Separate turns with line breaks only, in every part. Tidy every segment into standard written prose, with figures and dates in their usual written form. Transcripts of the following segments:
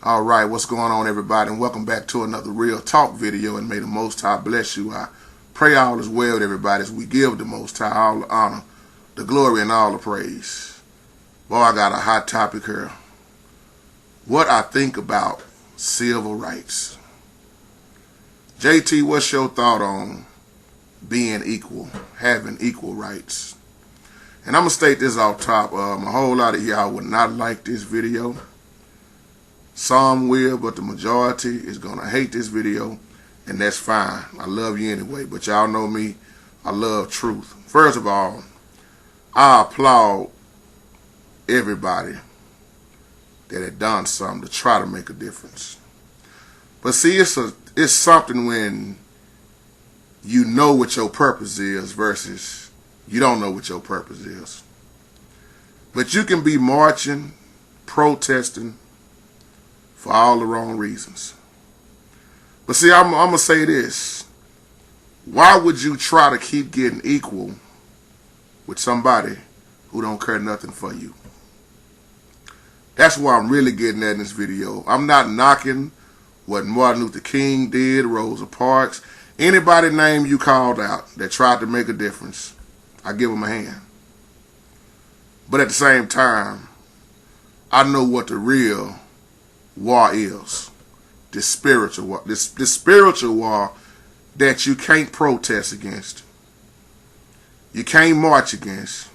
All right, what's going on, everybody, and welcome back to another Real Talk video, and may the Most High bless you. I pray all is well with everybody as we give the Most High all the honor, the glory, and all the praise. Boy, I got a hot topic here. What I think about civil rights. JT, what's your thought on being equal, having equal rights? And I'm going to state this off top. A whole lot of y'all would not like this video. Some will, but the majority is going to hate this video, and that's fine. I love you anyway, but y'all know me. I love truth. First of all, I applaud everybody that had done something to try to make a difference. But see, it's something when you know what your purpose is versus you don't know what your purpose is. But you can be marching, protesting for all the wrong reasons. But see, I'm going to say this. Why would you try to keep getting equal with somebody who don't care nothing for you? That's what I'm really getting at in this video. I'm not knocking what Martin Luther King did, Rosa Parks, anybody name you called out that tried to make a difference. I give them a hand. But at the same time, I know what the real war is. This spiritual war. This spiritual war that you can't protest against. You can't march against.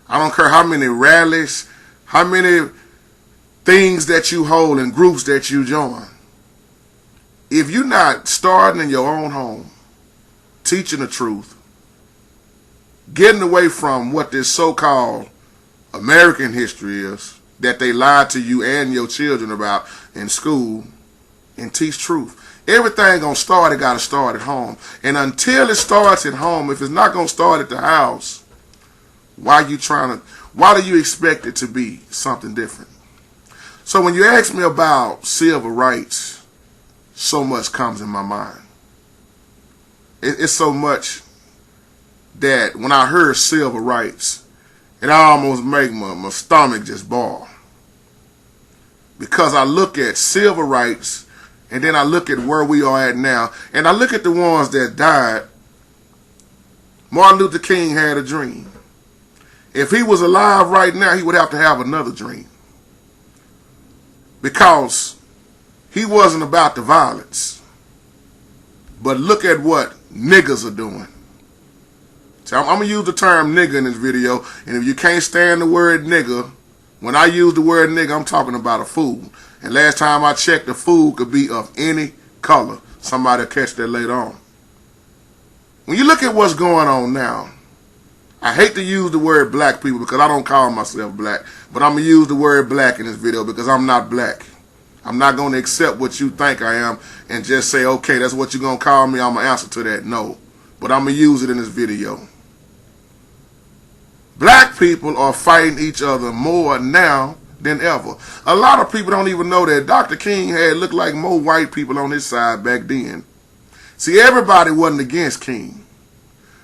I don't care how many rallies, how many things that you hold and groups that you join. If you're not starting in your own home, teaching the truth, getting away from what this so-called American history is, that they lied to you and your children about in school, and teach truth. Everything gonna start, it gotta start at home. And until it starts at home, if it's not gonna start at the house, why do you expect it to be something different? So when you ask me about civil rights, so much comes in my mind. It's so much that when I heard civil rights, it almost make my stomach just boil. Because I look at civil rights, and then I look at where we are at now, and I look at the ones that died. Martin Luther King had a dream. If he was alive right now, he would have to have another dream. Because he wasn't about the violence. But look at what niggas are doing. So I'm going to use the term nigga in this video. And if you can't stand the word nigga, when I use the word nigga, I'm talking about a fool. And last time I checked, the fool could be of any color. Somebody will catch that later on. When you look at what's going on now, I hate to use the word black people because I don't call myself black. But I'm going to use the word black in this video because I'm not black. I'm not going to accept what you think I am and just say, okay, that's what you're going to call me. I'm going to answer to that. No. But I'm going to use it in this video. Black people are fighting each other more now than ever. A lot of people don't even know that Dr. King had looked like more white people on his side back then. See, everybody wasn't against King.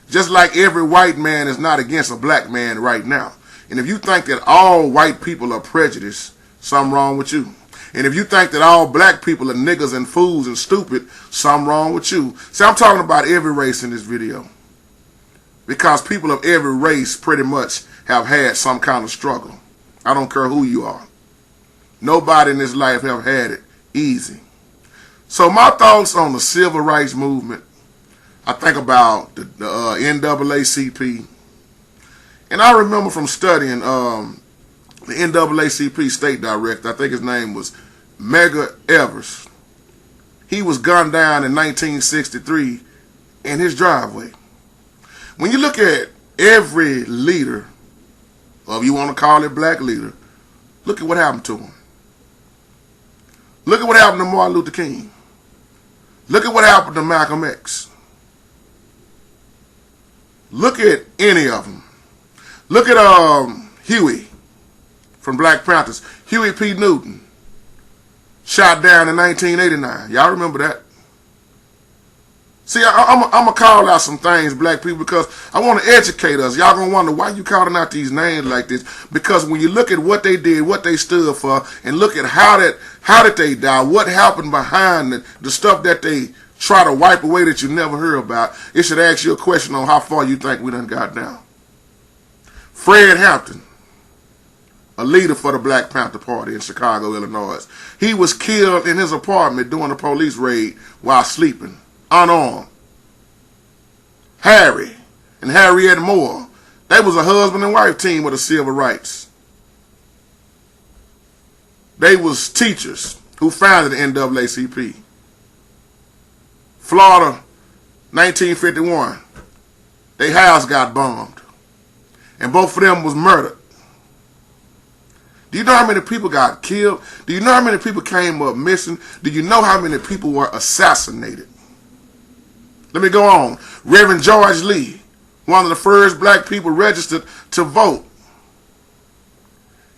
Just like every white man is not against a black man right now. And if you think that all white people are prejudiced, something wrong with you. And if you think that all black people are niggas and fools and stupid, something wrong with you. See, I'm talking about every race in this video. Because people of every race pretty much have had some kind of struggle. I don't care who you are. Nobody in this life have had it easy. So my thoughts on the civil rights movement, I think about the NAACP. And I remember from studying the NAACP state director, I think his name was Medgar Evers. He was gunned down in 1963 in his driveway. When you look at every leader, or if you want to call it black leader, look at what happened to him. Look at what happened to Martin Luther King. Look at what happened to Malcolm X. Look at any of them. Look at Huey from Black Panthers. Huey P. Newton. Shot down in 1989. Y'all remember that? See, I'm going to call out some things, black people, because I want to educate us. Y'all going to wonder why you calling out these names like this. Because when you look at what they did, what they stood for, and look at how did they die, what happened behind the stuff that they try to wipe away that you never heard about, it should ask you a question on how far you think we done got down. Fred Hampton, a leader for the Black Panther Party in Chicago, Illinois. He was killed in his apartment during a police raid while sleeping, unarmed. Harry and Harriet Moore, they was a husband and wife team with the civil rights. They was teachers who founded the NAACP. Florida, 1951, their house got bombed. And both of them was murdered. Do you know how many people got killed? Do you know how many people came up missing? Do you know how many people were assassinated? Let me go on. Reverend George Lee, one of the first black people registered to vote.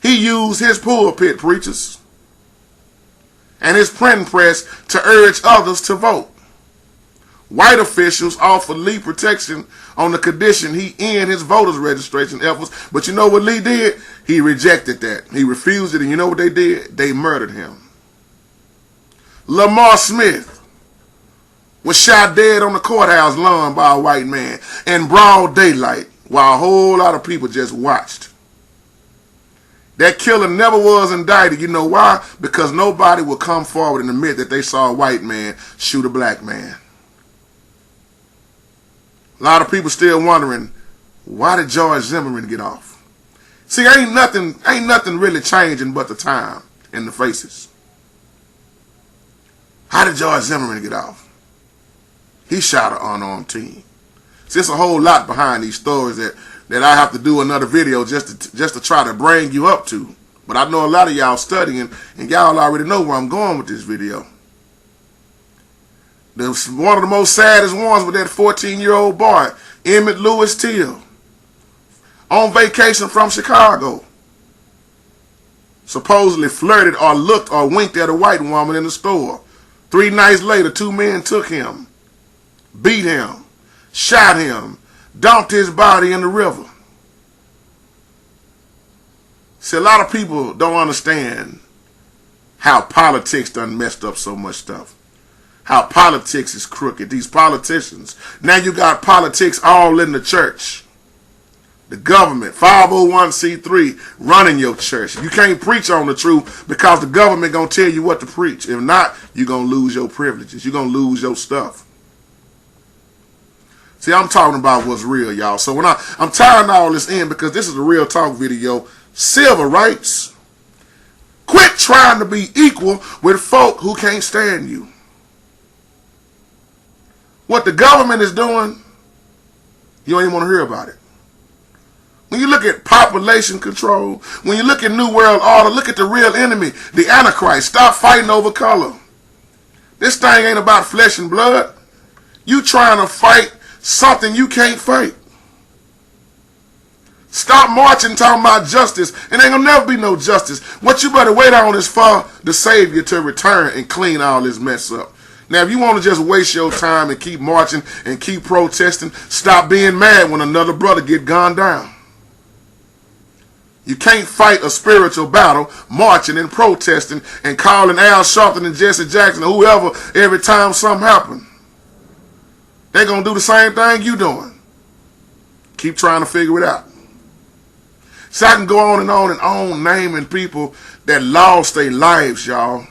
He used his pulpit preachers and his printing press to urge others to vote. White officials offered Lee protection on the condition he end his voters registration efforts. But you know what Lee did? He rejected that. He refused it, and you know what they did? They murdered him. Lamar Smith was shot dead on the courthouse lawn by a white man in broad daylight while a whole lot of people just watched. That killer never was indicted. You know why? Because nobody would come forward and admit that they saw a white man shoot a black man. A lot of people still wondering, why did George Zimmerman get off? See, ain't nothing really changing but the time and the faces. How did George Zimmerman get off? He shot an unarmed teen. See, it's a whole lot behind these stories that I have to do another video just to try to bring you up to. But I know a lot of y'all studying, and y'all already know where I'm going with this video. One of the most saddest ones was that 14-year-old boy, Emmett Lewis Till, on vacation from Chicago. Supposedly flirted or looked or winked at a white woman in the store. 3 nights later, 2 men took him, beat him, shot him, dumped his body in the river. See, a lot of people don't understand how politics done messed up so much stuff. How politics is crooked. These politicians. Now you got politics all in the church. The government, 501c3, running your church. You can't preach on the truth because the government going to tell you what to preach. If not, you're going to lose your privileges. You're going to lose your stuff. See, I'm talking about what's real, y'all. So when I'm tying all this in because this is a real talk video. Civil rights. Quit trying to be equal with folk who can't stand you. What the government is doing, you don't even want to hear about it. When you look at population control, when you look at New World Order, look at the real enemy, the Antichrist. Stop fighting over color. This thing ain't about flesh and blood. You trying to fight something you can't fight. Stop marching talking about justice. It ain't gonna never be no justice. What you better wait on is for the Savior to return and clean all this mess up. Now, if you want to just waste your time and keep marching and keep protesting, stop being mad when another brother get gunned down. You can't fight a spiritual battle marching and protesting and calling Al Sharpton and Jesse Jackson or whoever every time something happens. They're going to do the same thing you doing. Keep trying to figure it out. So I can go on and on naming people that lost their lives, y'all.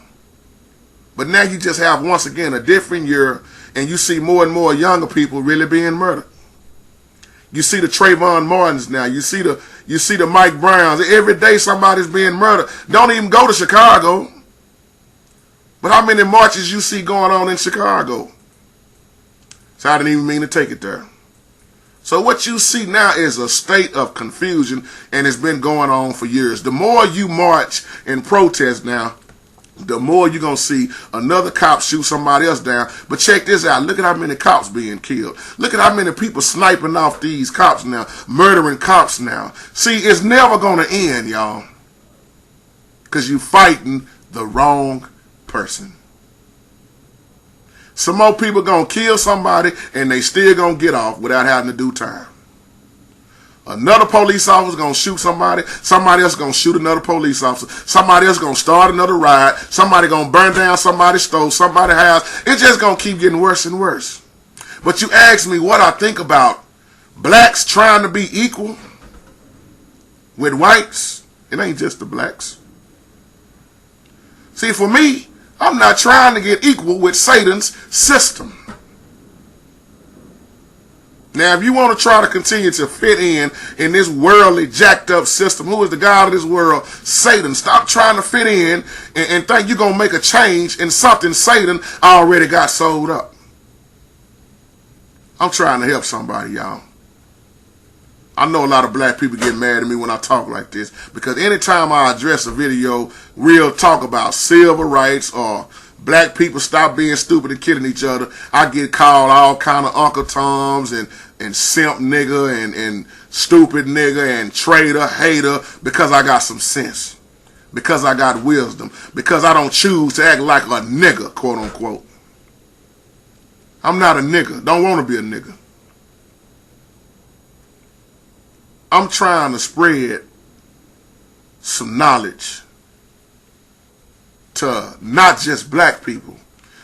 But now you just have, once again, a different year, and you see more and more younger people really being murdered. You see the Trayvon Martins now. You see the Mike Browns. Every day somebody's being murdered. Don't even go to Chicago. But how many marches you see going on in Chicago? So I didn't even mean to take it there. So what you see now is a state of confusion, and it's been going on for years. The more you march and protest now, the more you're going to see another cop shoot somebody else down. But check this out. Look at how many cops being killed. Look at how many people sniping off these cops now, murdering cops now. See, it's never going to end, y'all, because you're fighting the wrong person. Some more people gonna kill somebody and they still gonna get off without having to do time. Another police officer gonna shoot somebody. Somebody else gonna shoot another police officer. Somebody else gonna start another riot. Somebody gonna burn down somebody's stove, somebody's house. It's just gonna keep getting worse and worse. But you ask me what I think about blacks trying to be equal with whites. It ain't just the blacks. See, for me, I'm not trying to get equal with Satan's system. Now, if you want to try to continue to fit in this worldly jacked up system, who is the God of this world? Satan. Stop trying to fit in and think you're going to make a change in something Satan already got sold up. I'm trying to help somebody, y'all. I know a lot of black people get mad at me when I talk like this, because anytime I address a video, real talk about civil rights or black people stop being stupid and killing each other, I get called all kind of Uncle Toms and simp nigga and stupid nigga and traitor, hater, because I got some sense, because I got wisdom, because I don't choose to act like a nigga, quote unquote. I'm not a nigga, don't want to be a nigga. I'm trying to spread some knowledge to not just black people,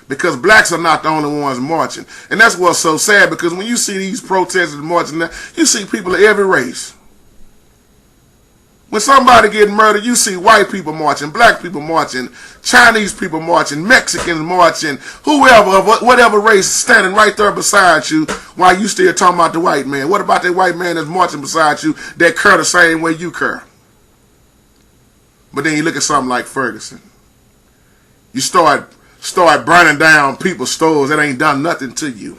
because blacks are not the only ones marching. And that's what's so sad, because when you see these protesters marching now, you see people of every race. When somebody gets murdered, you see white people marching, black people marching, Chinese people marching, Mexicans marching, whoever, whatever race standing right there beside you while you still talking about the white man. What about that white man that's marching beside you that cur the same way you cur? But then you look at something like Ferguson. You start burning down people's stores that ain't done nothing to you.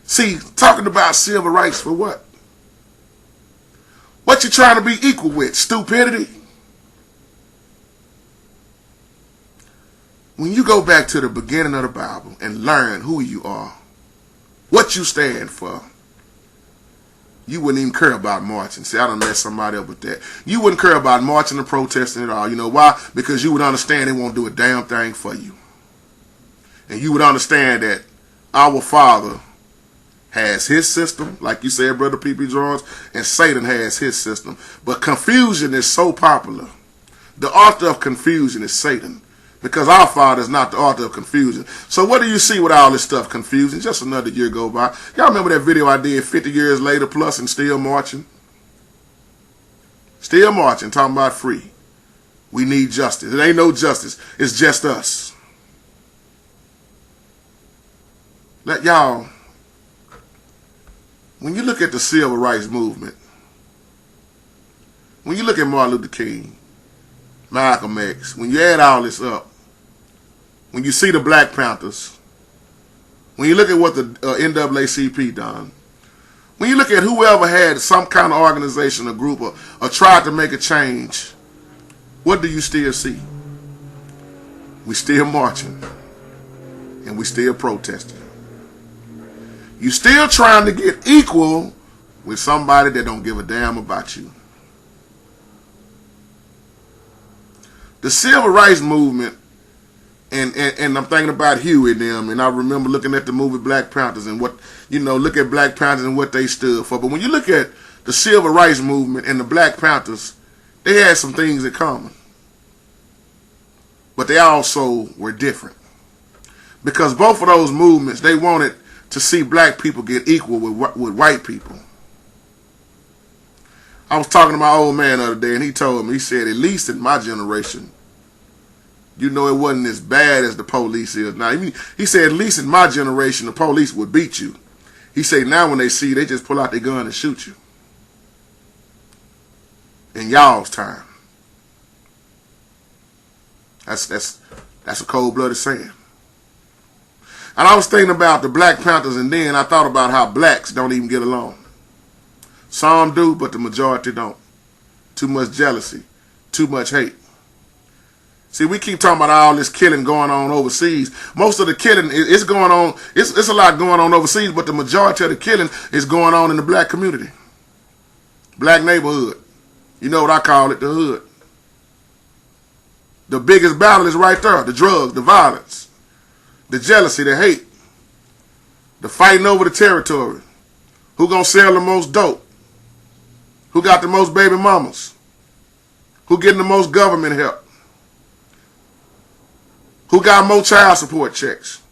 See, talking about civil rights for what? What you trying to be equal with? Stupidity? When you go back to the beginning of the Bible and learn who you are, what you stand for, you wouldn't even care about marching. See, I done met somebody up with that. You wouldn't care about marching and protesting at all. You know why? Because you would understand they won't do a damn thing for you. And you would understand that our Father has his system, like you said, Brother P.P. Jones, and Satan has his system. But confusion is so popular. The author of confusion is Satan, because our Father is not the author of confusion. So what do you see with all this stuff, confusion? Just another year go by. Y'all remember that video I did 50 years later plus and still marching? Still marching, talking about free. We need justice. It ain't no justice. It's just us. Let y'all... When you look at the civil rights movement, when you look at Martin Luther King, Malcolm X, when you add all this up, when you see the Black Panthers, when you look at what the NAACP done, when you look at whoever had some kind of organization or group or tried to make a change, what do you still see? We still marching and we still protesting. You still trying to get equal with somebody that don't give a damn about you. The civil rights movement, and I'm thinking about Huey and them, and I remember looking at the movie Black Panthers and what, look at Black Panthers and what they stood for. But when you look at the civil rights movement and the Black Panthers, they had some things in common. But they also were different. Because both of those movements, they wanted to see black people get equal with white people. I was talking to my old man the other day, and he told me, he said, at least in my generation, it wasn't as bad as the police is now. He said, at least in my generation, the police would beat you. He said, now when they see you, they just pull out their gun and shoot you. In y'all's time. That's a cold-blooded saying. And I was thinking about the Black Panthers, and then I thought about how blacks don't even get along. Some do, but the majority don't. Too much jealousy, too much hate. See, we keep talking about all this killing going on overseas. Most of the killing is going on, it's a lot going on overseas, but the majority of the killing is going on in the black community. Black neighborhood. You know what I call it, the hood. The biggest battle is right there, the drugs, the violence. the jealousy, the hate, the fighting over the territory. Who gonna sell the most dope? Who got the most baby mamas? Who getting the most government help? Who got more child support checks?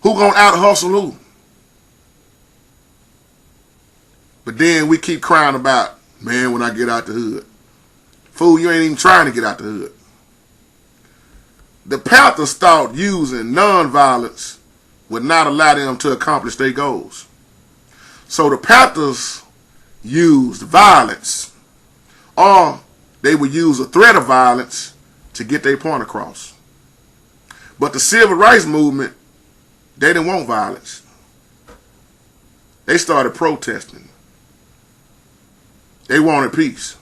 Who gonna out hustle who? But then we keep crying about, man, when I get out the hood. Fool, you ain't even trying to get out the hood. The Panthers thought using nonviolence would not allow them to accomplish their goals. So the Panthers used violence, or they would use a threat of violence to get their point across. But the civil rights movement, they didn't want violence. They started protesting. They wanted peace.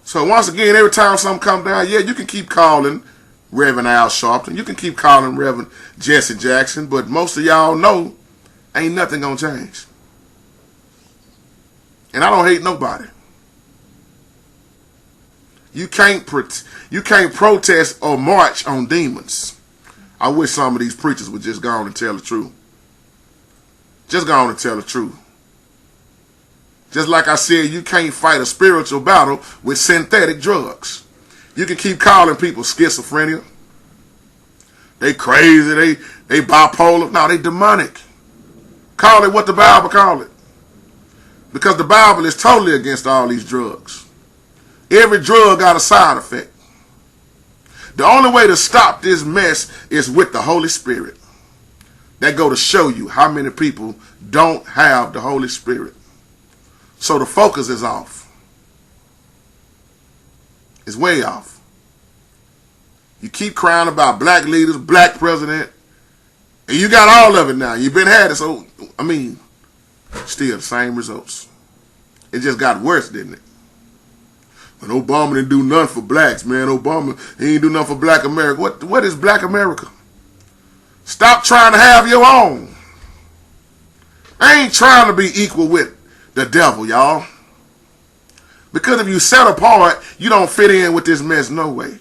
So once again, every time something comes down, yeah, you can keep calling Reverend Al Sharpton. You can keep calling Reverend Jesse Jackson. But most of y'all know ain't nothing going to change. And I don't hate nobody. You can't protest or march on demons. I wish some of these preachers would just go on and tell the truth. Just go on and tell the truth. Just like I said, you can't fight a spiritual battle with synthetic drugs. You can keep calling people schizophrenia. They crazy, they bipolar. No, they demonic. Call it what the Bible call it. Because the Bible is totally against all these drugs. Every drug got a side effect. The only way to stop this mess is with the Holy Spirit. That go to show you how many people don't have the Holy Spirit. So the focus is off. It's way off. You keep crying about black leaders, black president, and you got all of it now. You've been had it, so, I mean, still the same results. It just got worse, didn't it? But Obama didn't do nothing for blacks, man. Obama, he ain't do nothing for black America. What is black America? Stop trying to have your own. I ain't trying to be equal with the devil, y'all. Because if you set apart, you don't fit in with this mess no way.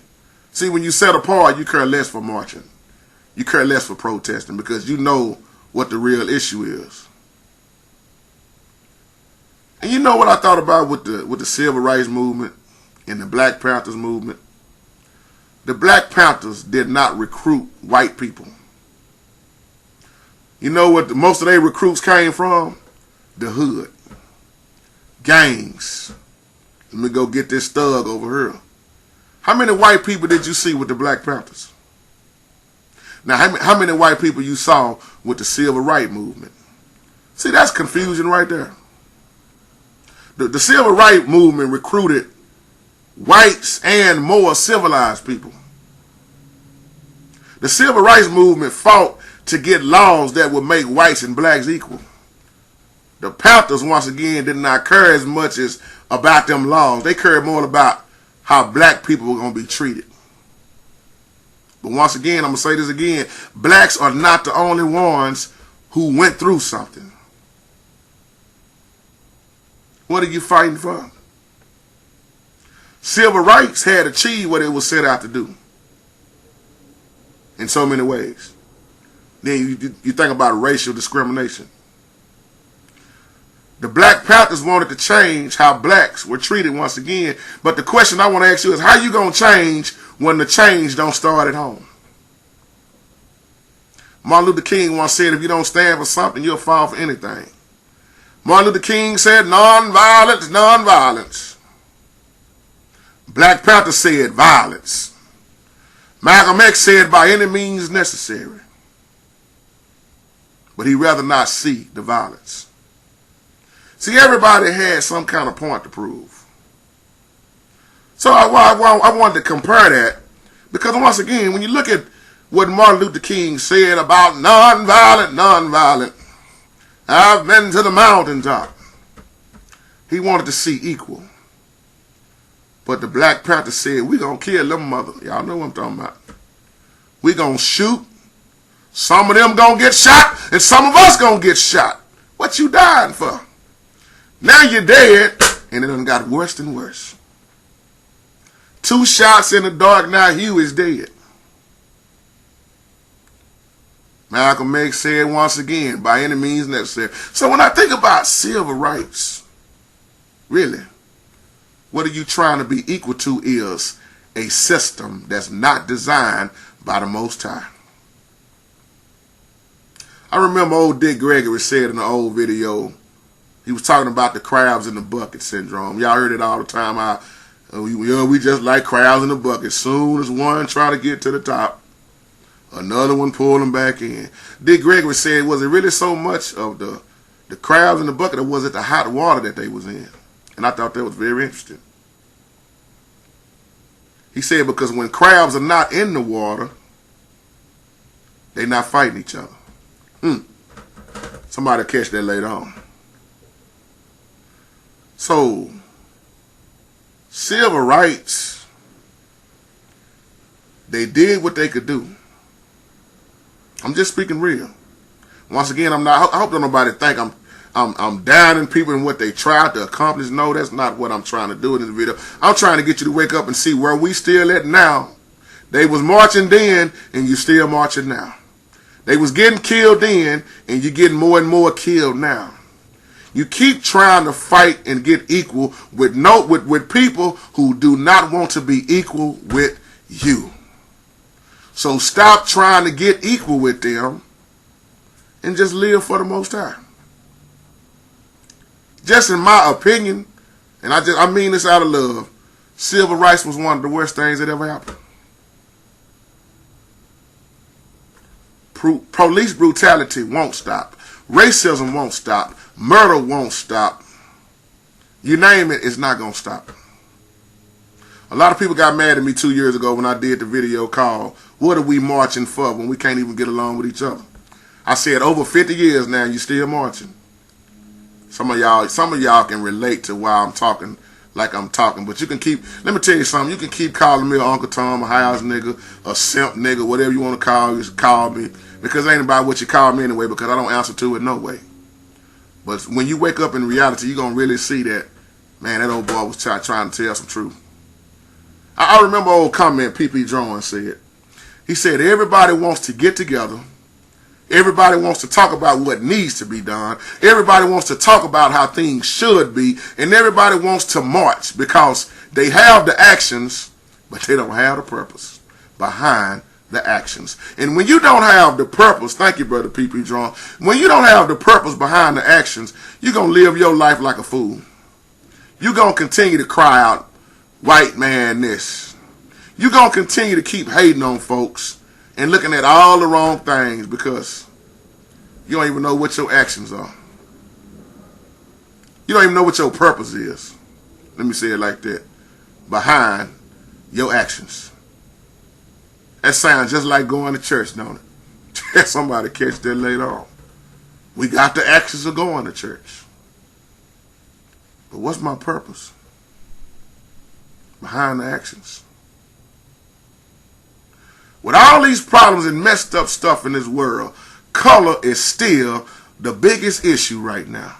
See, when you set apart, you care less for marching. You care less for protesting because you know what the real issue is. And you know what I thought about with the civil rights movement and the Black Panthers movement? The Black Panthers did not recruit white people. You know what most of their recruits came from? The hood. Gangs. Let me go get this thug over here. How many white people did you see with the Black Panthers? Now, how many white people you saw with the civil rights movement? See, that's confusion right there. The civil rights movement recruited whites and more civilized people. The civil rights movement fought to get laws that would make whites and blacks equal. The Panthers, once again, did not care as much as about them laws. They cared more about how black people were going to be treated. But once again, I'm going to say this again. Blacks are not the only ones who went through something. What are you fighting for? Civil rights had achieved what it was set out to do. In so many ways. Then you think about racial discrimination. The Black Panthers wanted to change how blacks were treated once again. But the question I want to ask you is, how you going to change when the change don't start at home? Martin Luther King once said, if you don't stand for something, you'll fall for anything. Martin Luther King said, non-violence, non-violence. Black Panther said, violence. Malcolm X said, by any means necessary. But he'd rather not see the violence. See, everybody had some kind of point to prove. So I wanted to compare that because, once again, when you look at what Martin Luther King said about non-violent, I've been to the mountaintop. He wanted to see equal. But the Black Panther said, we're going to kill them mother. Y'all know what I'm talking about. We're going to shoot. Some of them going to get shot, and some of us going to get shot. What you dying for? Now you're dead, and it done got worse and worse. 2 shots in the dark, now Hugh is dead. Malcolm X said once again, by any means necessary. So when I think about civil rights, really, what are you trying to be equal to is a system that's not designed by the Most High. I remember old Dick Gregory said in an old video, he was talking about the crabs in the bucket syndrome. Y'all heard it all the time. We just like crabs in the bucket. Soon as one try to get to the top, another one pull them back in. Dick Gregory said, was it really so much of the crabs in the bucket, or was it the hot water that they was in? And I thought that was very interesting. He said because when crabs are not in the water, they're not fighting each other. Somebody will catch that later on. So, civil rights, they did what they could do. I'm just speaking real. Once again, I hope that nobody think I'm downing people and what they tried to accomplish. No, that's not what I'm trying to do in this video. I'm trying to get you to wake up and see where we still at now. They was marching then, and you still marching now. They was getting killed then, and you're getting more and more killed now. You keep trying to fight and get equal with people who do not want to be equal with you. So stop trying to get equal with them and just live for the Most High. Just in my opinion, and I mean this out of love, civil rights was one of the worst things that ever happened. Police brutality won't stop. Racism won't stop. Murder won't stop. You name it, it's not going to stop. A lot of people got mad at me 2 years ago when I did the video called, "What are we marching for when we can't even get along with each other?" I said, over 50 years now, you still marching. Some of y'all can relate to why I'm talking like I'm talking, but you can keep, let me tell you something, you can keep calling me Uncle Tom, a house nigga, a simp nigga, whatever you want to call me, because it ain't about what you call me anyway, because I don't answer to it no way. But when you wake up in reality, you're going to really see that, man, that old boy was trying to tell some truth. I remember old comment P.P. Drawing said. He said, everybody wants to get together. Everybody wants to talk about what needs to be done. Everybody wants to talk about how things should be. And everybody wants to march because they have the actions, but they don't have the purpose behind the actions. And when you don't have the purpose, thank you, Brother P.P. Drawn, when you don't have the purpose behind the actions, you're going to live your life like a fool. You're going to continue to cry out, white man this. You're going to continue to keep hating on folks and looking at all the wrong things because you don't even know what your actions are. You don't even know what your purpose is. Let me say it like that. Behind your actions. That sounds just like going to church, don't it? Somebody catch that later on. We got the actions of going to church. But what's my purpose behind the actions? With all these problems and messed up stuff in this world, color is still the biggest issue right now.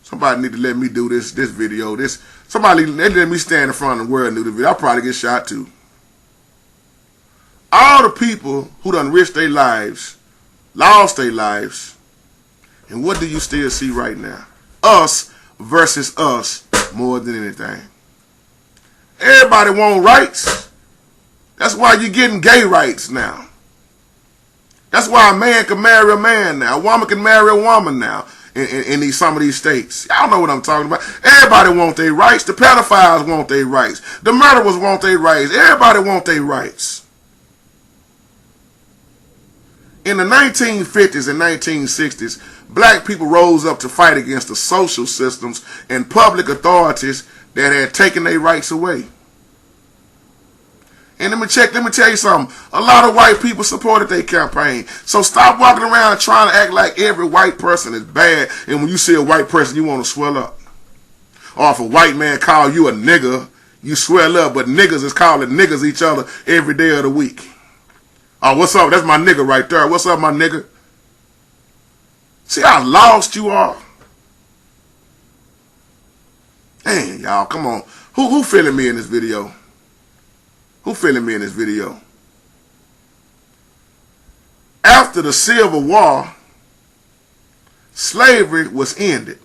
Somebody need to let me do this video. Somebody let me stand in front of the world and do the video. I'll probably get shot too. All the people who done risked their lives, lost their lives, and what do you still see right now? Us versus us more than anything. Everybody want rights. That's why you're getting gay rights now. That's why a man can marry a man now. A woman can marry a woman now in some of these states. Y'all know what I'm talking about. Everybody want their rights. The pedophiles want their rights. The murderers want their rights. Everybody want their rights. In the 1950s and 1960s, black people rose up to fight against the social systems and public authorities that had taken their rights away. And let me tell you something. A lot of white people supported their campaign. So stop walking around trying to act like every white person is bad. And when you see a white person, you want to swell up. Or if a white man call you a nigger, you swell up. But niggas is calling niggas each other every day of the week. Oh, what's up? That's my nigga right there. What's up, my nigga? See how lost you are? Dang, y'all, come on. Who feeling me in this video? Who feeling me in this video? After the Civil War, slavery was ended,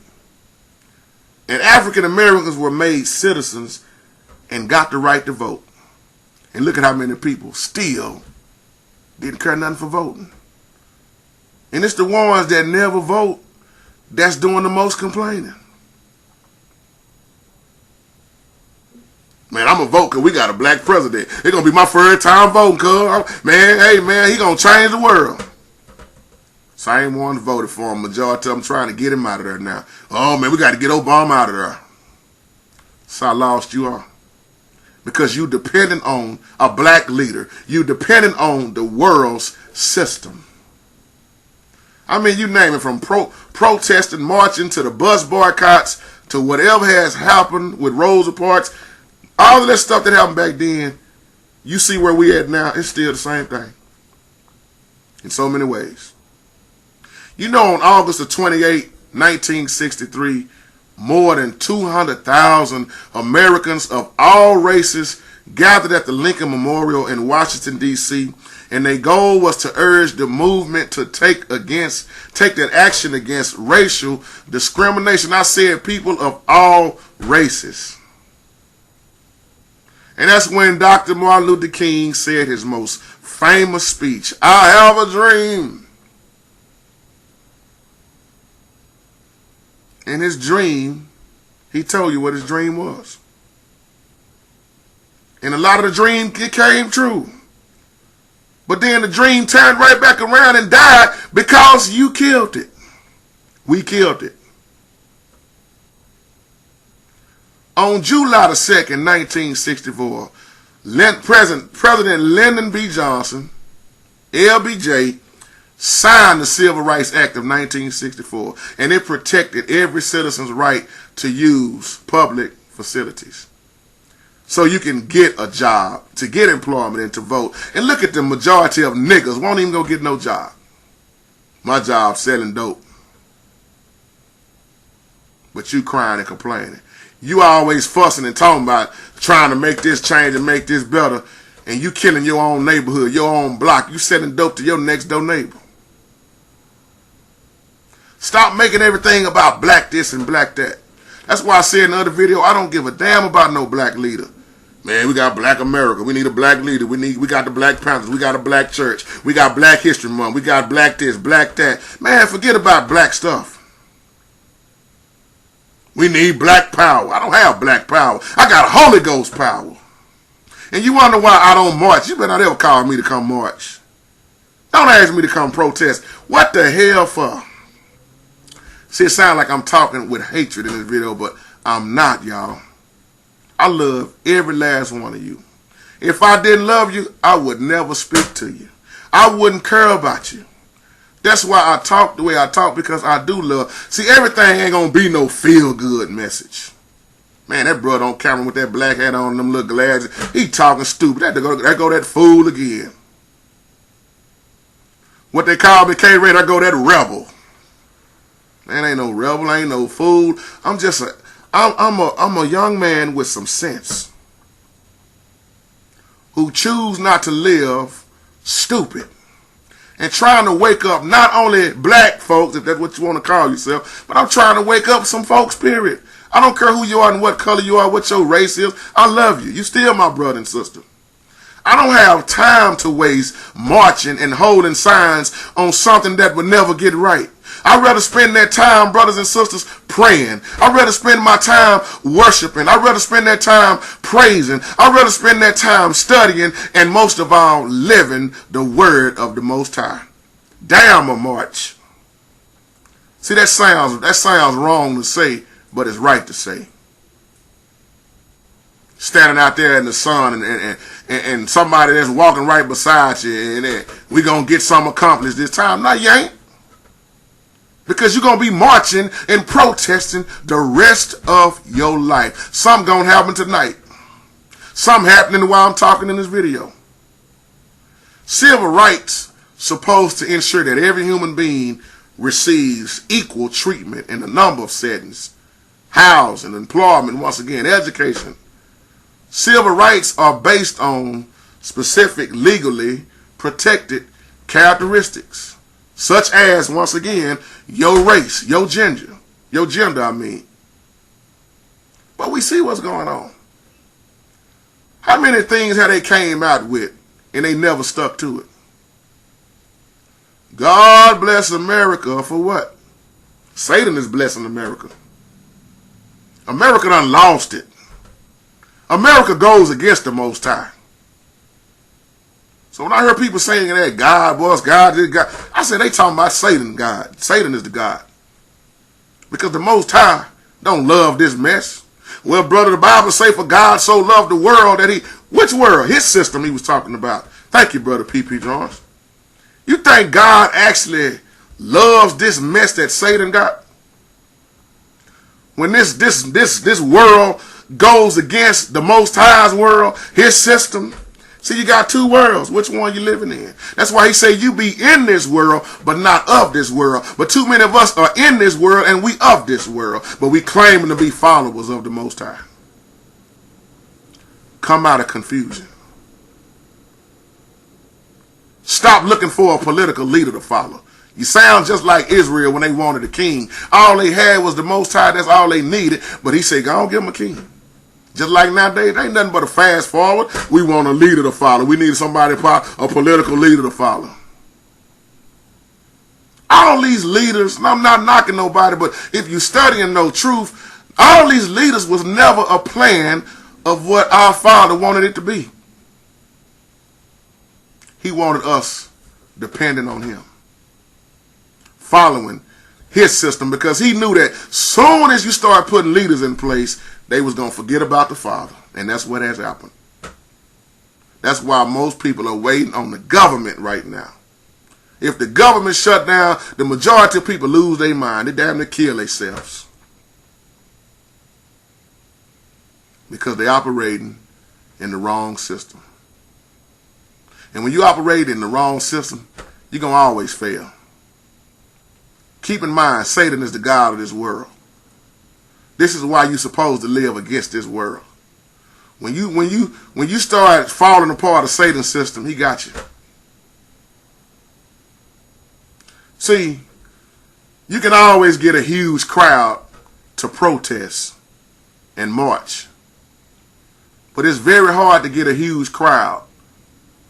and African Americans were made citizens and got the right to vote. And look at how many people still didn't care nothing for voting. And it's the ones that never vote that's doing the most complaining. Man, I'm going to vote because we got a black president. It's going to be my first time voting, cuz. Man, hey, man, he going to change the world. Same ones voted for him. Majority of them trying to get him out of there now. Oh, man, we got to get Obama out of there. That's how lost you are. Because you dependent on a black leader. You dependent on the world's system. I mean, you name it, from protesting, marching, to the bus boycotts, to whatever has happened with Rosa Parks. All of that stuff that happened back then, you see where we at now, it's still the same thing. In so many ways. You know, on August the 28th, 1963, more than 200,000 Americans of all races gathered at the Lincoln Memorial in Washington, D.C., and their goal was to urge the movement to take that action against racial discrimination. I said people of all races. And that's when Dr. Martin Luther King said his most famous speech, "I have a dream." In his dream, he told you what his dream was. And a lot of the dream, it came true. But then the dream turned right back around and died because you killed it. We killed it. On July the 2nd, 1964, President Lyndon B. Johnson, LBJ, signed the Civil Rights Act of 1964, and it protected every citizen's right to use public facilities. So you can get a job, to get employment, and to vote. And look at the majority of niggas won't even go get no job. My job selling dope. But you crying and complaining. You always fussing and talking about trying to make this change and make this better, and you killing your own neighborhood, your own block. You selling dope to your next door neighbor. Stop making everything about black this and black that. That's why I said in the other video, I don't give a damn about no black leader. Man, we got black America. We need a black leader. We got the Black Panthers. We got a black church. We got Black History Month. We got black this, black that. Man, forget about black stuff. We need black power. I don't have black power. I got Holy Ghost power. And you wonder why I don't march. You better not ever call me to come march. Don't ask me to come protest. What the hell for? See, it sounds like I'm talking with hatred in this video, but I'm not, y'all. I love every last one of you. If I didn't love you, I would never speak to you. I wouldn't care about you. That's why I talk the way I talk, because I do love. See, everything ain't going to be no feel-good message. Man, that brother on camera with that black hat on and them little glasses, he talking stupid. There go that fool again. What they call me, K-Ray, there go that rebel. Man, ain't no rebel, ain't no fool. I'm a young man with some sense, who choose not to live stupid, and trying to wake up not only black folks, if that's what you want to call yourself, but I'm trying to wake up some folks, period. I don't care who you are and what color you are, what your race is. I love you. You still my brother and sister. I don't have time to waste marching and holding signs on something that would never get right. I'd rather spend that time, brothers and sisters, praying. I'd rather spend my time worshiping. I'd rather spend that time praising. I'd rather spend that time studying, and most of all, living the word of the Most High. Damn a march. See, that sounds wrong to say, but it's right to say. Standing out there in the sun and somebody that's walking right beside you, and we gonna get something accomplished this time. No, you ain't. Because you're going to be marching and protesting the rest of your life. Something going to happen tonight. Something happening while I'm talking in this video. Civil rights supposed to ensure that every human being receives equal treatment in a number of settings. Housing, employment, once again, education. Civil rights are based on specific legally protected characteristics, such as, once again, your race, your gender, I mean. But we see what's going on. How many things have they came out with and they never stuck to it? God bless America for what? Satan is blessing America. America done lost it. America goes against the Most High. So when I hear people saying that God was God, I said they talking about Satan, God. Satan is the God. Because the Most High don't love this mess. Well, brother, the Bible say for God so loved the world that which world? His system he was talking about. Thank you, brother P.P. Jones. You think God actually loves this mess that Satan got? When this world goes against the Most High's world, his system. See, you got two worlds. Which one you living in? That's why he say you be in this world, but not of this world. But too many of us are in this world and we of this world. But we claiming to be followers of the Most High. Come out of confusion. Stop looking for a political leader to follow. You sound just like Israel when they wanted a king. All they had was the Most High. That's all they needed. But he said, go on, give them a king. Just like nowadays, ain't nothing but a fast forward. We want a leader to follow. We need somebody, a political leader to follow. All these leaders, and I'm not knocking nobody, but if you study and know truth, all these leaders was never a plan of what our Father wanted it to be. He wanted us dependent on him, following his system, because he knew that soon as you start putting leaders in place, they was going to forget about the Father. And that's what has happened. That's why most people are waiting on the government right now. If the government shut down, the majority of people lose their mind. They damn near kill themselves. Because they're operating in the wrong system. And when you operate in the wrong system, you're going to always fail. Keep in mind, Satan is the God of this world. This is why you're supposed to live against this world. When you start falling apart of Satan's system, he got you. See, you can always get a huge crowd to protest and march. But it's very hard to get a huge crowd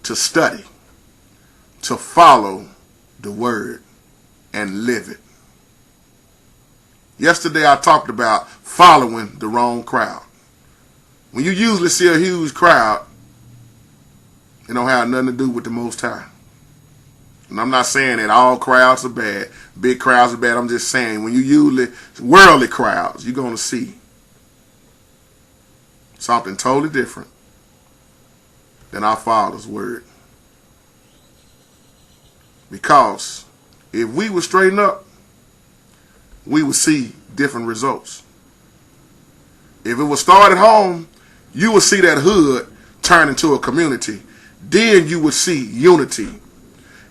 to study, to follow the word and live it. Yesterday I talked about following the wrong crowd. When you usually see a huge crowd, it don't have nothing to do with the Most High. And I'm not saying that all crowds are bad, big crowds are bad. I'm just saying when you usually worldly crowds, you're going to see something totally different than our Father's word. Because if we would straighten up, we would see different results. If it was start at home, you would see that hood turn into a community. Then you would see unity.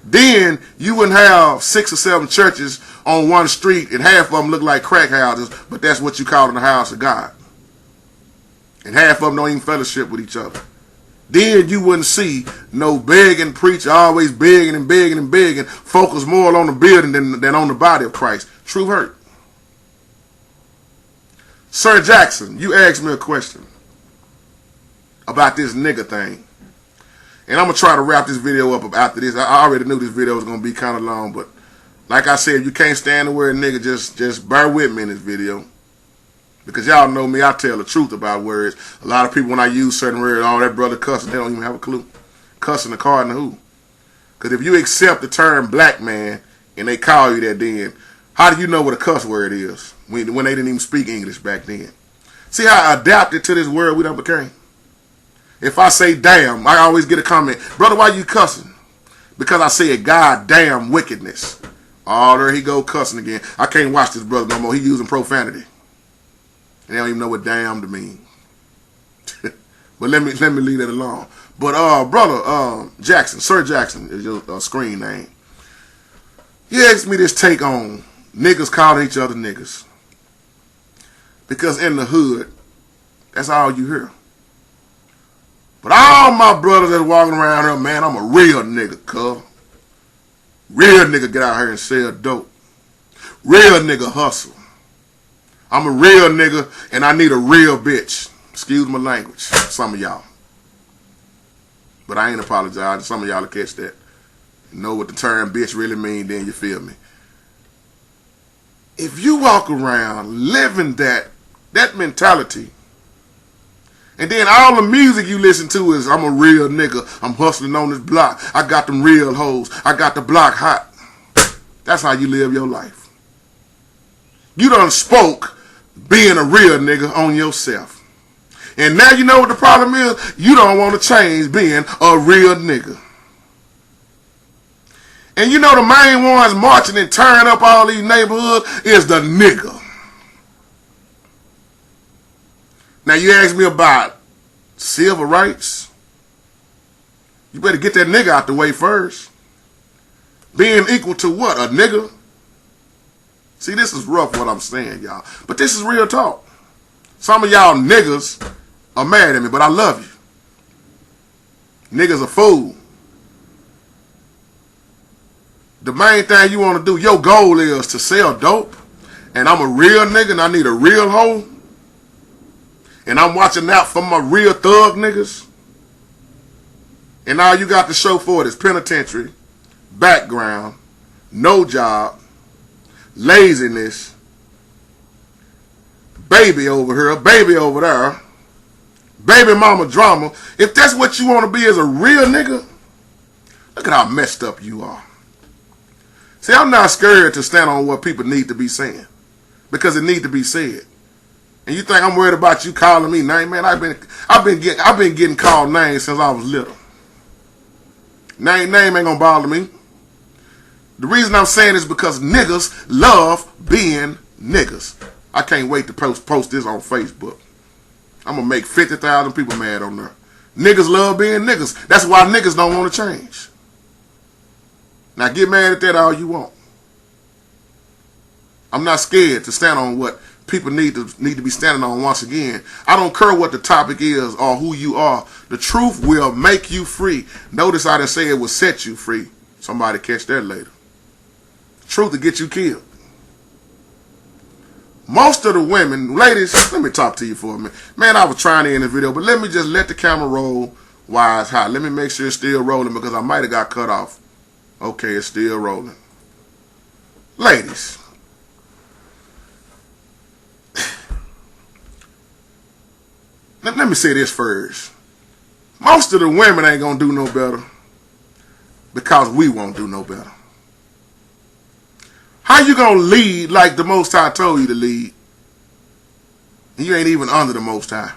Then you wouldn't have 6 or 7 churches on one street and half of them look like crack houses, but that's what you call in the house of God. And half of them don't even fellowship with each other. Then you wouldn't see no begging preacher, always begging and begging and begging, focus more on the building than on the body of Christ. True hurt. Sir Jackson, you asked me a question about this nigga thing. And I'm going to try to wrap this video up after this. I already knew this video was going to be kind of long, but like I said, if you can't stand the word nigga, just bear with me in this video. Because y'all know me, I tell the truth about words. A lot of people, when I use certain words, oh, that brother cussing, they don't even have a clue. Cussing according to who? Because if you accept the term black man and they call you that then, how do you know what a cuss word is when they didn't even speak English back then? See how I adapted to this word we done became? If I say damn, I always get a comment, brother, why you cussing? Because I said goddamn wickedness. Oh, there he go cussing again. I can't watch this brother no more. He using profanity. And they don't even know what damn to mean. But let me leave that alone. But brother Jackson, Sir Jackson is your screen name. He asked me this take on niggas calling each other niggas. Because in the hood, that's all you hear. But all my brothers that's walking around here, man, I'm a real nigga, cuz. Real nigga get out here and sell dope. Real nigga hustle. I'm a real nigga and I need a real bitch. Excuse my language, some of y'all. But I ain't apologizing. Some of y'all will catch that. You know what the term bitch really mean, then you feel me. If you walk around living that mentality, and then all the music you listen to is, I'm a real nigga, I'm hustling on this block, I got them real hoes, I got the block hot. That's how you live your life. You done spoke being a real nigga on yourself. And now you know what the problem is? You don't want to change being a real nigga. And you know the main ones marching and tearing up all these neighborhoods is the nigga. Now you ask me about civil rights. You better get that nigga out the way first. Being equal to what? A nigga? See, this is rough what I'm saying, y'all. But this is real talk. Some of y'all niggas are mad at me, but I love you. Niggas a fool. The main thing you want to do, your goal is to sell dope, and I'm a real nigga and I need a real hoe, and I'm watching out for my real thug niggas, and all you got to show for it is penitentiary, background, no job, laziness, baby over here, baby over there, baby mama drama. If that's what you want to be as a real nigga, look at how messed up you are. See, I'm not scared to stand on what people need to be saying, because it need to be said. And you think I'm worried about you calling me name? Man, I've been getting called names since I was little. Name ain't gonna bother me. The reason I'm saying is because niggas love being niggas. I can't wait to post this on Facebook. I'm gonna make 50,000 people mad on there. Niggas love being niggas. That's why niggas don't want to change. Now get mad at that all you want. I'm not scared to stand on what people need to be standing on once again. I don't care what the topic is or who you are. The truth will make you free. Notice I didn't say it will set you free. Somebody catch that later. The truth will get you killed. Most of the women, ladies, let me talk to you for a minute. Man, I was trying to end the video, but let me just let the camera roll while it's hot. Let me make sure it's still rolling because I might have got cut off. Okay, it's still rolling. Ladies, let me say this first. Most of the women ain't gonna do no better because we won't do no better. How you gonna lead like the Most High told you to lead, and you ain't even under the Most High?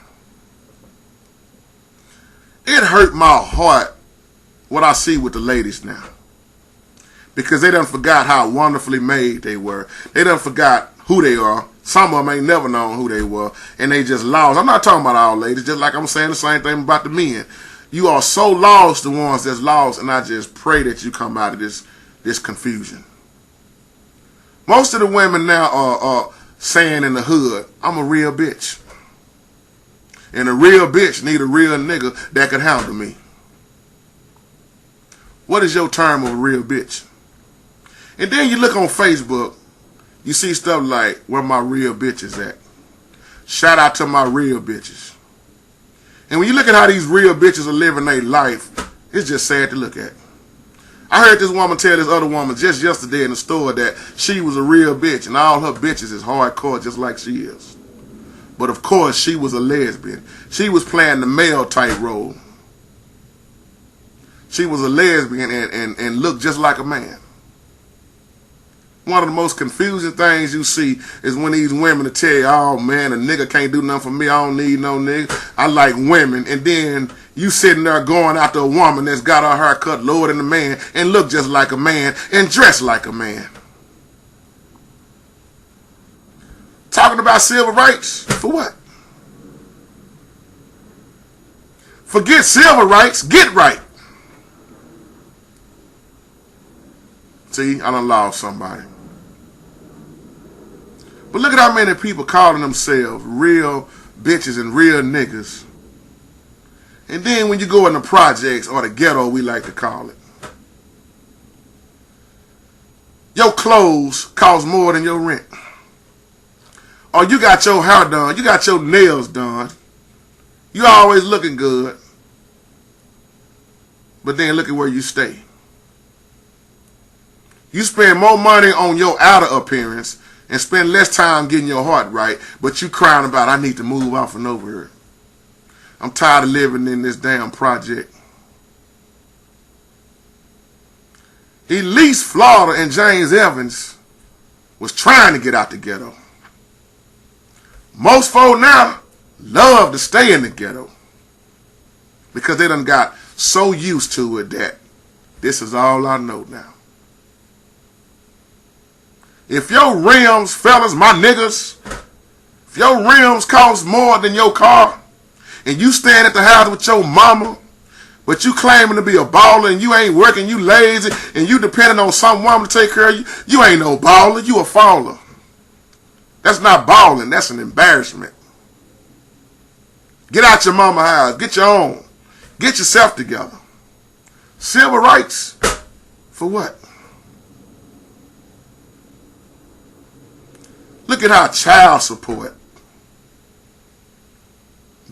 It hurt my heart what I see with the ladies now, because they done forgot how wonderfully made they were. They done forgot who they are. Some of them ain't never known who they were, and they just lost. I'm not talking about all ladies, just like I'm saying the same thing about the men. You are so lost, the ones that's lost, and I just pray that you come out of this confusion. Most of the women now are saying in the hood, I'm a real bitch. And a real bitch need a real nigga that can handle me. What is your term of a real bitch? And then you look on Facebook, you see stuff like, where my real bitches at? Shout out to my real bitches. And when you look at how these real bitches are living their life, it's just sad to look at. I heard this woman tell this other woman just yesterday in the store that she was a real bitch and all her bitches is hardcore just like she is. But of course she was a lesbian. She was playing the male type role. She was a lesbian and looked just like a man. One of the most confusing things you see is when these women will tell you, oh man, a nigga can't do nothing for me, I don't need no nigga, I like women. And then you sitting there going after a woman that's got her hair cut lower than a man and look just like a man and dress like a man. Talking about civil rights, for what? Forget civil rights, get right. See, I done lost somebody. But look at how many people calling themselves real bitches and real niggas. And then when you go in the projects or the ghetto, we like to call it, Your clothes cost more than your rent. Or you got your hair done, you got your nails done. You always looking good. But then look at where you stay. You spend more money on your outer appearance and spend less time getting your heart right, but you crying about, I need to move off and over here. I'm tired of living in this damn project. At least Florida and James Evans was trying to get out the ghetto. Most folk now love to stay in the ghetto because they done got so used to it that this is all I know now. If your rims, fellas, my niggas, if your rims cost more than your car and you stand at the house with your mama, but you claiming to be a baller and you ain't working, you lazy, and you depending on some woman to take care of you, you ain't no baller, you a faller. That's not balling, that's an embarrassment. Get out your mama house, get your own. Get yourself together. Civil rights? For what? Look at how child support.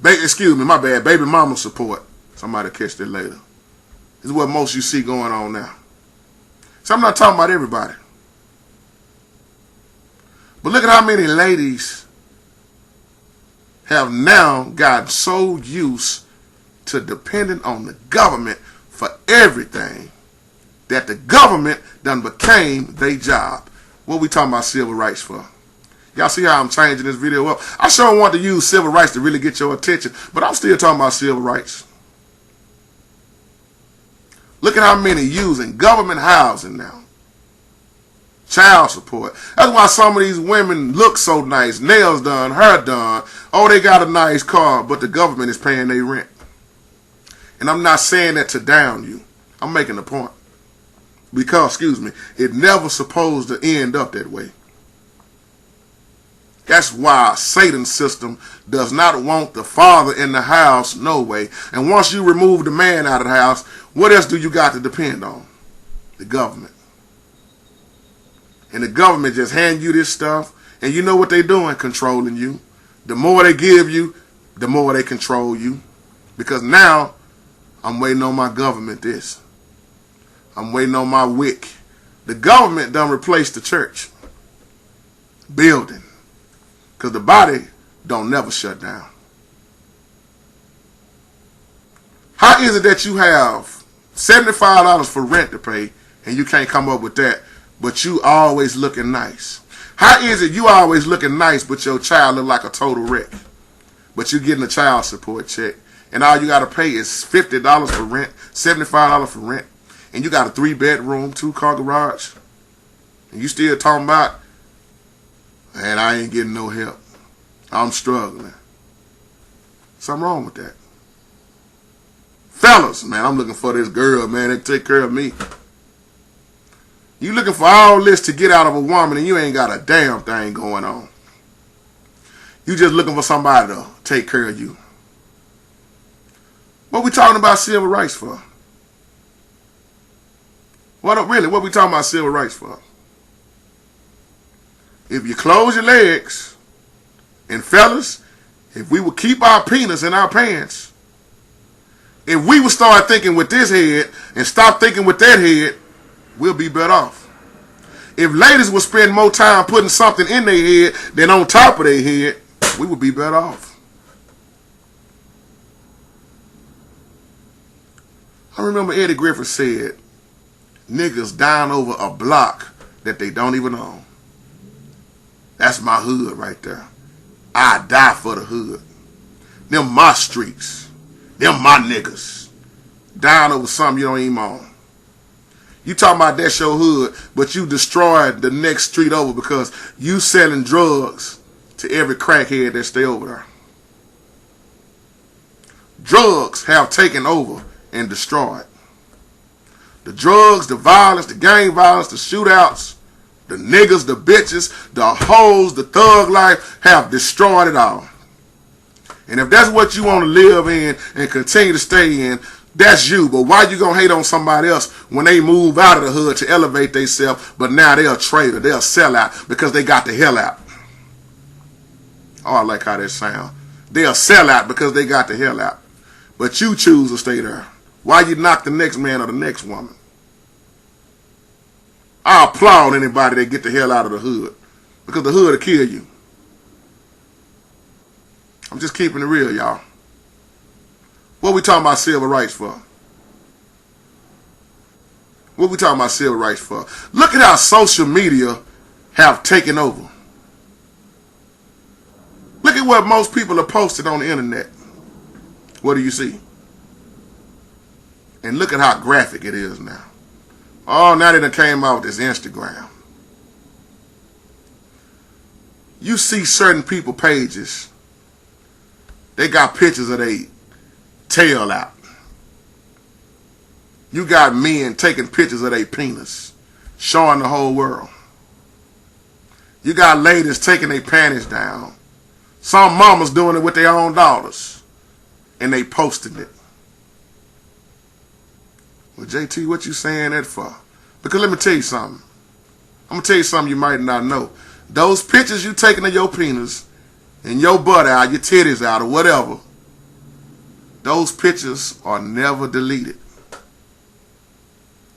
Excuse me, my bad. Baby mama support. Somebody catch that later. This is what most you see going on now. So I'm not talking about everybody. But look at how many ladies have now gotten so used to depending on the government for everything that the government done became their job. What we talking about civil rights for? Y'all see how I'm changing this video up? I sure want to use civil rights to really get your attention, but I'm still talking about civil rights. Look at how many using government housing now. Child support. That's why some of these women look so nice. Nails done, hair done. Oh, they got a nice car, but the government is paying their rent. And I'm not saying that to down you. I'm making a point. Because, excuse me, it never supposed to end up that way. That's why Satan's system does not want the father in the house, no way. And once you remove the man out of the house, what else do you got to depend on? The government. And the government just hand you this stuff, and you know what they're doing? Controlling you. The more they give you, the more they control you. Because now, I'm waiting on my government this. I'm waiting on my WIC. The government done replaced the church building. Because the body don't never shut down. How is it that you have $75 for rent to pay and you can't come up with that, but you always looking nice? How is it you always looking nice, but your child look like a total wreck? But you getting a child support check, and all you got to pay is $50 for rent, $75 for rent, and you got a 3-bedroom, 2-car garage, and you still talking about, and I ain't getting no help. I'm struggling. Something wrong with that. Fellas, man, I'm looking for this girl, man, that take care of me. You looking for all this to get out of a woman and you ain't got a damn thing going on. You just looking for somebody to take care of you. What we talking about civil rights for? What we talking about civil rights for? If you close your legs, and fellas, if we would keep our penis in our pants, if we would start thinking with this head and stop thinking with that head, we'll be better off. If ladies would spend more time putting something in their head than on top of their head, we would be better off. I remember Eddie Griffin said, niggas dying over a block that they don't even own. That's my hood right there. I die for the hood. Them my streets. Them my niggas. Dying over something you don't even own. You talking about that's your hood, but you destroyed the next street over because you selling drugs to every crackhead that stay over there. Drugs have taken over and destroyed. The drugs, the violence, the gang violence, the shootouts, the niggas, the bitches, the hoes, the thug life have destroyed it all. And if that's what you want to live in and continue to stay in, That's you. But why you gonna hate on somebody else when they move out of the hood to elevate themselves, but now they're a traitor, they're a sellout because they got the hell out? Oh, I like how that sound. They're a sellout because they got the hell out. But you choose to stay there. Why you knock the next man or the next woman? I applaud anybody that get the hell out of the hood, because the hood will kill you. I'm just keeping it real, y'all. What we talking about civil rights for? What we talking about civil rights for? Look at how social media have taken over. Look at what most people are posting on the internet. What do you see? And look at how graphic it is now. Oh, now they done came out with this Instagram. You see certain people pages, they got pictures of their tail out. You got men taking pictures of their penis, showing the whole world. You got ladies taking their panties down. Some mamas doing it with their own daughters, and they posting it. Well, JT, what you saying that for? Because let me tell you something. I'm going to tell you something you might not know. Those pictures you taking of your penis and your butt out, your titties out, or whatever, those pictures are never deleted.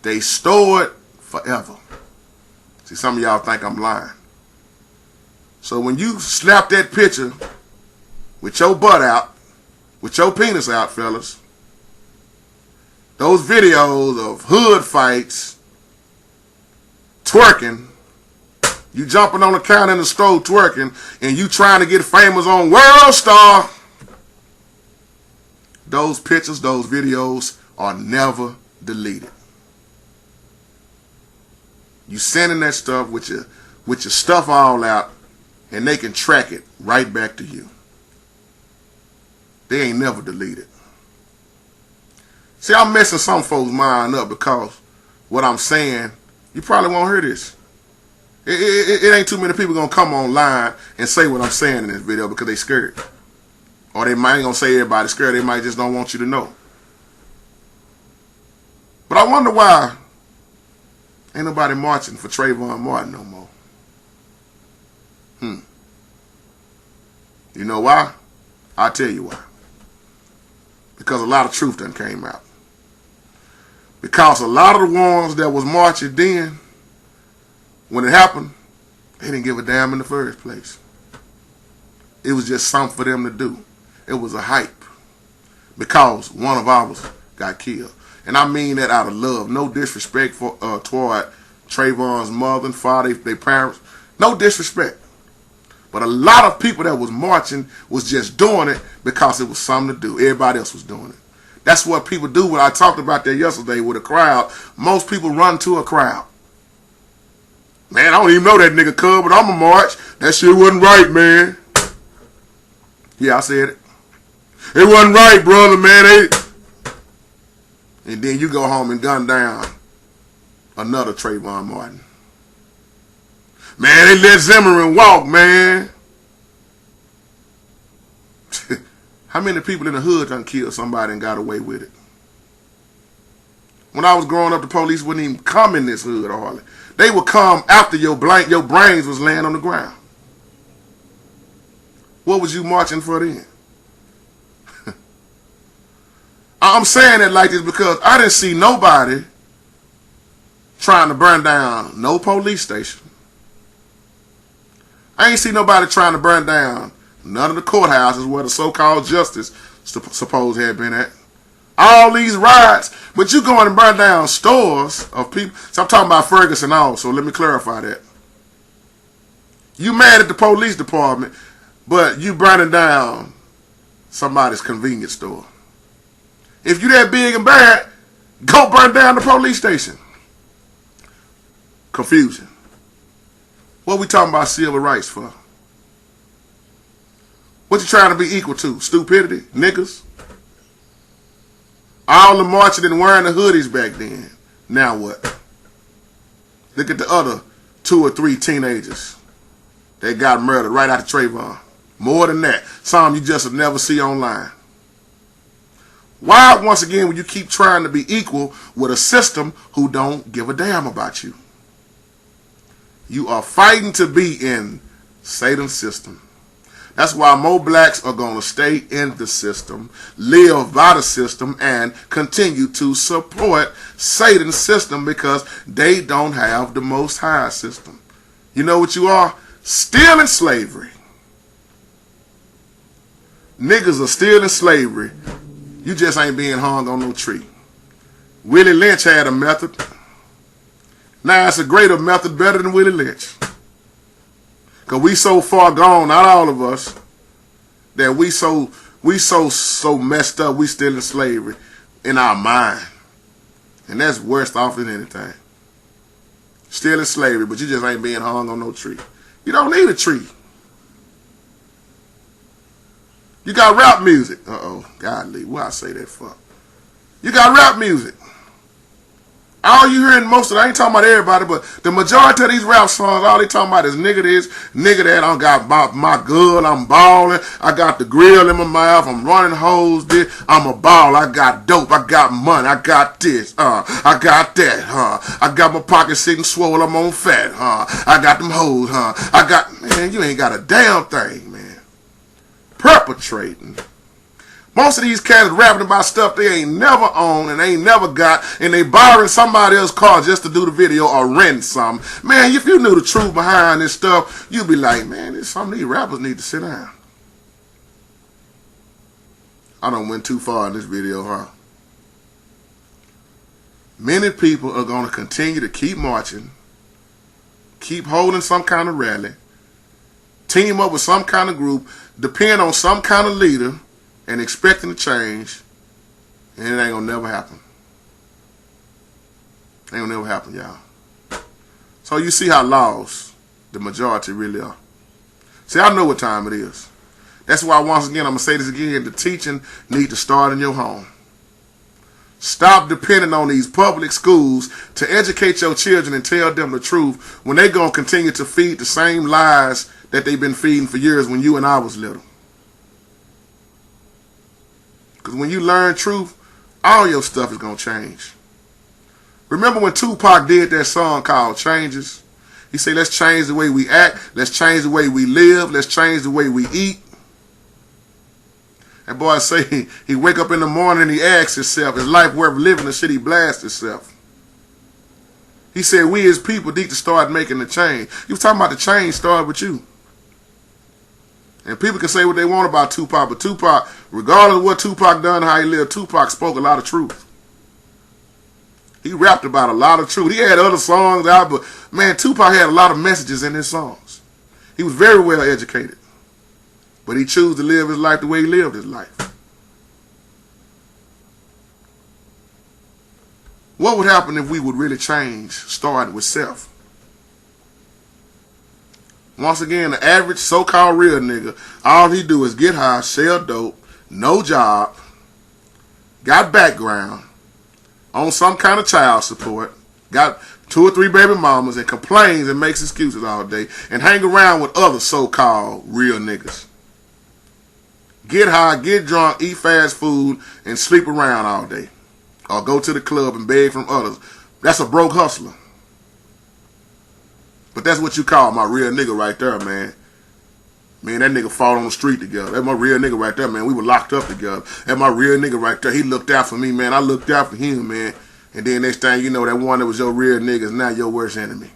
They stored forever. See, some of y'all think I'm lying. So when you snap that picture with your butt out, with your penis out, fellas, those videos of hood fights, twerking, you jumping on the counter in the store twerking, and you trying to get famous on World Star, those pictures, those videos are never deleted. You sending that stuff with your stuff all out, and they can track it right back to you. They ain't never deleted. See, I'm messing some folks' mind up because what I'm saying, you probably won't hear this. It ain't too many people gonna come online and say what I'm saying in this video because they scared. Or they might ain't gonna say everybody's scared, they might just don't want you to know. But I wonder why ain't nobody marching for Trayvon Martin no more. You know why? I'll tell you why. Because a lot of truth done came out. Because a lot of the ones that was marching then, when it happened, they didn't give a damn in the first place. It was just something for them to do. It was a hype. Because one of ours got killed. And I mean that out of love. No disrespect for toward Trayvon's mother and father, their parents. No disrespect. But a lot of people that was marching was just doing it because it was something to do. Everybody else was doing it. That's what people do. When I talked about that yesterday with a crowd, most people run to a crowd. Man, I don't even know that nigga Cub, but I'm going to march. That shit wasn't right, man. Yeah, I said it. It wasn't right, brother, man. And then you go home and gun down another Trayvon Martin. Man, they let Zimmerman walk, man. How many people in the hood done killed somebody and got away with it? When I was growing up, the police wouldn't even come in this hood hardly. They would come after your brains was laying on the ground. What was you marching for then? I'm saying it like this because I didn't see nobody trying to burn down no police station. I ain't see nobody trying to burn down none of the courthouses where the so-called justice supposed had been at. All these riots, but you going to burn down stores of people. So I'm talking about Ferguson also. Let me clarify that. You mad at the police department, but you burning down somebody's convenience store. If you that big and bad, go burn down the police station. Confusion. What we talking about civil rights for? What you trying to be equal to? Stupidity? Niggas? All the marching and wearing the hoodies back then. Now what? Look at the other 2 or 3 teenagers that got murdered right out of Trayvon. More than that. Some you just will never see online. Why, once again, will you keep trying to be equal with a system who don't give a damn about you? You are fighting to be in Satan's system. That's why more blacks are going to stay in the system, live by the system, and continue to support Satan's system because they don't have the Most High system. You know what you are? Still in slavery. Niggas are still in slavery. You just ain't being hung on no tree. Willie Lynch had a method. Now it's a greater method, better than Willie Lynch. Because we so far gone, not all of us, that we so messed up, we still in slavery in our mind. And that's worse off than anything. Still in slavery, but you just ain't being hung on no tree. You don't need a tree. You got rap music. Godly, what I say that for? You got rap music. All you hearing most of it, I ain't talking about everybody, but the majority of these rap songs, all they talking about is nigga this, nigga that. I got my good, I'm balling. I got the grill in my mouth, I'm running hoes, this, I'm a ball. I got dope, I got money, I got this, I got that, I got my pocket sitting swole, I'm on fat, I got them hoes, I got, man, you ain't got a damn thing, man. Perpetrating. Most of these cats rapping about stuff they ain't never owned and ain't never got, and they borrowing somebody else's car just to do the video or rent something. Man, if you knew the truth behind this stuff, you'd be like, man, some of these rappers need to sit down. I done went too far in this video, huh? Many people are going to continue to keep marching, keep holding some kind of rally, team up with some kind of group, depend on some kind of leader, and expecting to change, and it ain't gonna never happen. Ain't gonna never happen, y'all. So you see how lost the majority really are. See, I know what time it is. That's why, once again, I'm gonna say this again, the teaching need to start in your home. Stop depending on these public schools to educate your children and tell them the truth when they're gonna continue to feed the same lies that they've been feeding for years when you and I was little. Because when you learn truth, all your stuff is going to change. Remember when Tupac did that song called Changes? He said, let's change the way we act. Let's change the way we live. Let's change the way we eat. That boy say he wake up in the morning and he asks himself, is life worth living or should he blast himself? He said, we as people need to start making the change. He was talking about the change started with you. And people can say what they want about Tupac, but Tupac, regardless of what Tupac done, how he lived, Tupac spoke a lot of truth. He rapped about a lot of truth. He had other songs out, but man, Tupac had a lot of messages in his songs. He was very well educated, but he chose to live his life the way he lived his life. What would happen if we would really change, starting with self? Once again, the average so-called real nigga, all he do is get high, sell dope, no job, got background, on some kind of child support, got 2 or 3 baby mamas, and complains and makes excuses all day, and hang around with other so-called real niggas. Get high, get drunk, eat fast food, and sleep around all day. Or go to the club and beg from others. That's a broke hustler. But that's what you call my real nigga right there, man. Man, that nigga fought on the street together. That's my real nigga right there, man. We were locked up together. That's my real nigga right there. He looked out for me, man. I looked out for him, man. And then next thing you know, that one that was your real nigga is now your worst enemy.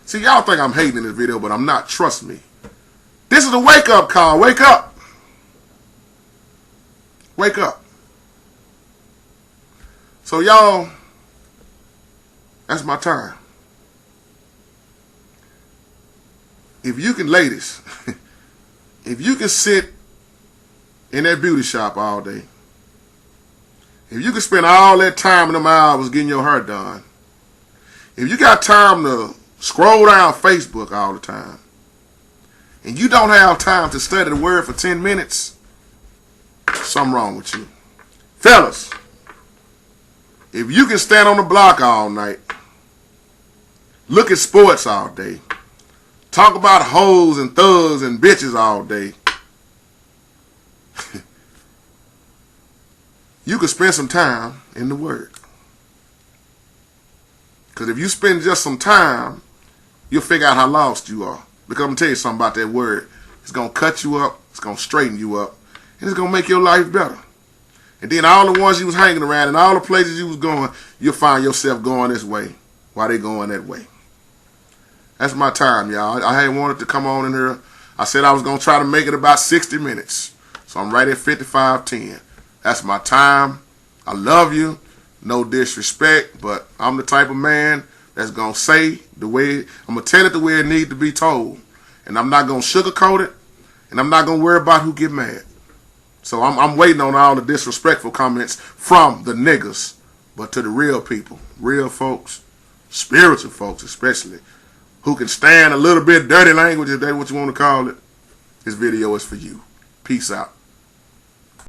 See, y'all think I'm hating in this video, but I'm not. Trust me. This is a wake-up call. Wake up. Wake up. So, y'all, that's my time. If you can, ladies, if you can sit in that beauty shop all day, if you can spend all that time in them hours getting your hair done, if you got time to scroll down Facebook all the time, and you don't have time to study the word for 10 minutes, something wrong with you. Fellas, if you can stand on the block all night, look at sports all day, talk about hoes and thugs and bitches all day, you could spend some time in the Word. Because if you spend just some time, you'll figure out how lost you are. Because I'm going to tell you something about that Word. It's going to cut you up. It's going to straighten you up. And it's going to make your life better. And then all the ones you was hanging around and all the places you was going, you'll find yourself going this way while they going that way. That's my time, y'all. I hadn't wanted to come on in here. I said I was going to try to make it about 60 minutes. So I'm right at 55:10. That's my time. I love you. No disrespect, but I'm the type of man that's going to say the way, I'm going to tell it the way it needs to be told. And I'm not going to sugarcoat it. And I'm not going to worry about who get mad. So I'm waiting on all the disrespectful comments from the niggas. But to the real people, real folks, spiritual folks especially, who can stand a little bit dirty language, if that's what you want to call it, this video is for you. Peace out.